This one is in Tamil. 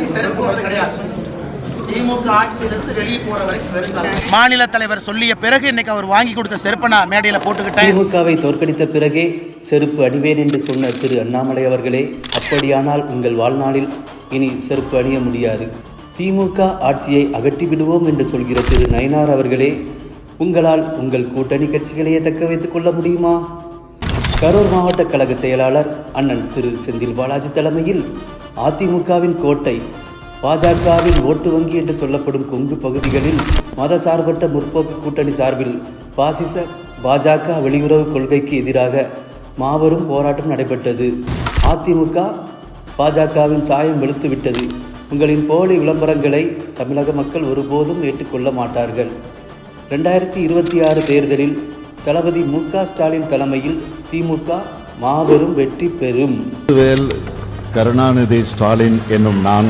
இனி செருப்பு போறது கிடையாது. திமுக ஆட்சியிலிருந்து வெளியே போற வரைக்கும் மாநில தலைவர் சொல்லிய பிறகு இன்னைக்கு அவர் வாங்கி கொடுத்த செருப்பை நான் மேடையில போட்டுக்கிட்டேன். திமுகவை தோற்கடித்த பிறகே செருப்பு அணிவேன் என்று சொன்ன திரு அண்ணாமலை அவர்களே, அப்படியானால் உங்கள் வாழ்நாளில் இனி செருப்பு அணிய முடியாது. திமுக ஆட்சியை அகற்றி விடுவோம் என்று சொல்கிற திரு நயினார் அவர்களே, உங்களால் உங்கள் கூட்டணி கட்சிகளையே தக்க வைத்துக் கொள்ள முடியுமா? கரூர் மாவட்ட கழக செயலாளர் அண்ணன் திரு செந்தில் பாலாஜி தலைமையில் அதிமுகவின் கோட்டை பாஜகவின் ஓட்டு வங்கி என்று சொல்லப்படும் கொங்கு பகுதிகளில் மதசார்பற்ற முற்போக்கு கூட்டணி சார்பில் பாசிச பாஜக வெளியுறவு கொள்கைக்கு எதிராக மாபெரும் போராட்டம் நடைபெற்றது. அதிமுக பாஜகவின் சாயம் வெளுத்துவிட்டது. உங்களின் போலி விளம்பரங்களை தமிழக மக்கள் ஒருபோதும் ஏற்றுக்கொள்ள மாட்டார்கள். 2026 தேர்தலில் தளபதி மு.க. ஸ்டாலின் தலைமையில் திமுக மாபெரும் வெற்றி பெறும். கருணாநிதி ஸ்டாலின் என்னும் நான்